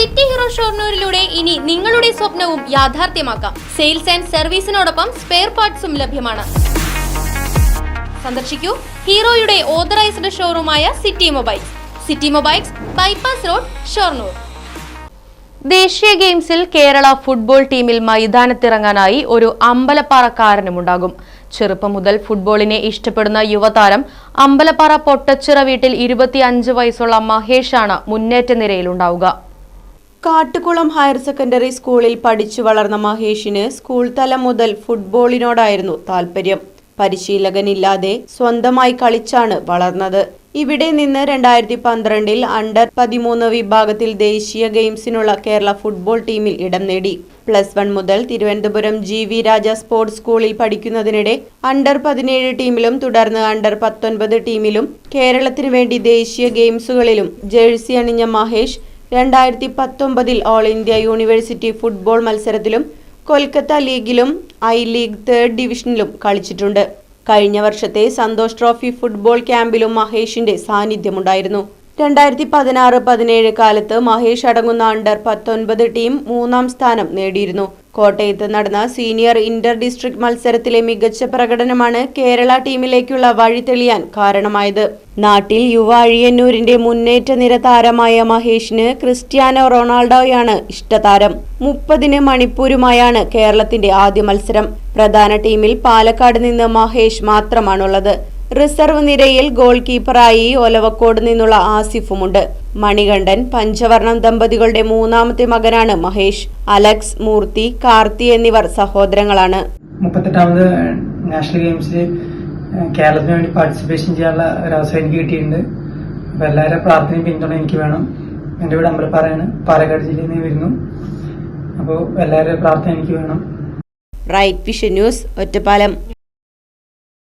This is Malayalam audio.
സിറ്റി ഹീറോ ഷൊർണൂരിലൂടെ ഇനി നിങ്ങളുടെ സ്വപ്നവും യാഥാർത്ഥ്യമാക്കാം. സെയിൽസ് ആൻഡ് സർവീസിനോടൊപ്പം സ്പെയർ പാർട്സും ലഭ്യമാണ്. സന്ദർശിക്കൂ ഹീറോയുടെ ഓതറൈസ്ഡ് ഷോറൂമായ city mobiles, bypass road, Shoranur. ദേശീയ ഗെയിംസിൽ കേരള ഫുട്ബോൾ ടീമിൽ മൈതാനത്തിറങ്ങാനായി ഒരു അമ്പലപ്പാറക്കാരനുമുണ്ടാകും. ചെറുപ്പം മുതൽ ഫുട്ബോളിനെ ഇഷ്ടപ്പെടുന്ന യുവതാരം അമ്പലപ്പാറ പൊട്ടച്ചിറ വീട്ടിൽ 25 വയസ്സുള്ള മഹേഷാണ് മുന്നേറ്റ നിരയിലുണ്ടാവുക. കാട്ടുകുളം ഹയർ സെക്കൻഡറി സ്കൂളിൽ പഠിച്ചു വളർന്ന മഹേഷിന് സ്കൂൾ തലം മുതൽ ഫുട്ബോളിനോടായിരുന്നു താല്പര്യം. പരിശീലകനില്ലാതെ സ്വന്തമായി കളിച്ചാണ് വളർന്നത്. ഇവിടെ നിന്ന് 2012 അണ്ടർ 13 വിഭാഗത്തിൽ ദേശീയ ഗെയിംസിനുള്ള കേരള ഫുട്ബോൾ ടീമിൽ ഇടം നേടി. +1 മുതൽ തിരുവനന്തപുരം GV രാജ സ്പോർട്സ് സ്കൂളിൽ പഠിക്കുന്നതിനിടെ അണ്ടർ 17 ടീമിലും തുടർന്ന് അണ്ടർ 19 ടീമിലും കേരളത്തിനു വേണ്ടി ദേശീയ ഗെയിംസുകളിലും ജേഴ്സി അണിഞ്ഞ Mahesh 2019 all India university football മത്സരത്തിലും കൊൽക്കത്ത ലീഗിലും I-ലീഗ് 3rd ഡിവിഷനിലും കളിച്ചിട്ടുണ്ട്. കഴിഞ്ഞ വർഷത്തെ സന്തോഷ് ട്രോഫി ഫുട്ബോൾ ക്യാമ്പിലും മഹേഷിന്റെ സാന്നിധ്യമുണ്ടായിരുന്നു. 2016-17 കാലത്ത് മഹേഷ് അടങ്ങുന്ന അണ്ടർ 19 ടീം 3ാം സ്ഥാനം നേടിയിരുന്നു. കോട്ടയത്ത് നടന്ന സീനിയർ ഇന്റർ ഡിസ്ട്രിക്ട് മത്സരത്തിലെ മികച്ച പ്രകടനമാണ് കേരള ടീമിലേക്കുള്ള വഴി തെളിയാൻ കാരണമായത്. നാട്ടിൽ യുവ അഴിയന്നൂരിന്റെ മുന്നേറ്റ നിര താരമായ മഹേഷിന് ക്രിസ്ത്യാനോ റൊണാൾഡോയാണ് ഇഷ്ടതാരം. 30-ന് മണിപ്പൂരുമായാണ് കേരളത്തിന്റെ ആദ്യ മത്സരം. പ്രധാന ടീമിൽ പാലക്കാട് നിന്ന് മഹേഷ് മാത്രമാണുള്ളത്. റിസർവ് നിരയിൽ ഗോൾ കീപ്പറായി ഒലവക്കോട് നിന്നുള്ള ആസിഫുമുണ്ട്. മണികണ്ഠൻ, പഞ്ചവർണം ദമ്പതികളുടെ 3ാമത്തെ മകനാണ് മഹേഷ്. അലക്സ്, മൂർത്തി, കാർത്തി എന്നിവർ സഹോദരങ്ങളാണ്. 38ാമത് നാഷണൽ ഗെയിംസിൽ കേരളത്തിന് വേണ്ടി പാർട്ടിസിപ്പേഷൻ ചെയ്യാനുള്ള ഒരു അവസരം എനിക്ക് കിട്ടിയിട്ടുണ്ട്. അപ്പോൾ എല്ലാവരുടെ പ്രാർത്ഥനയും പിന്തുണ എനിക്ക് വേണം. എൻ്റെ വീട് അമ്പലപ്പാറയാണ്, പാലക്കാട് ജില്ലയിൽ നിന്ന് വരുന്നു. അപ്പോൾ എല്ലാവരുടെ പ്രാർത്ഥന എനിക്ക് വേണം. Right vision news, Ottapalam.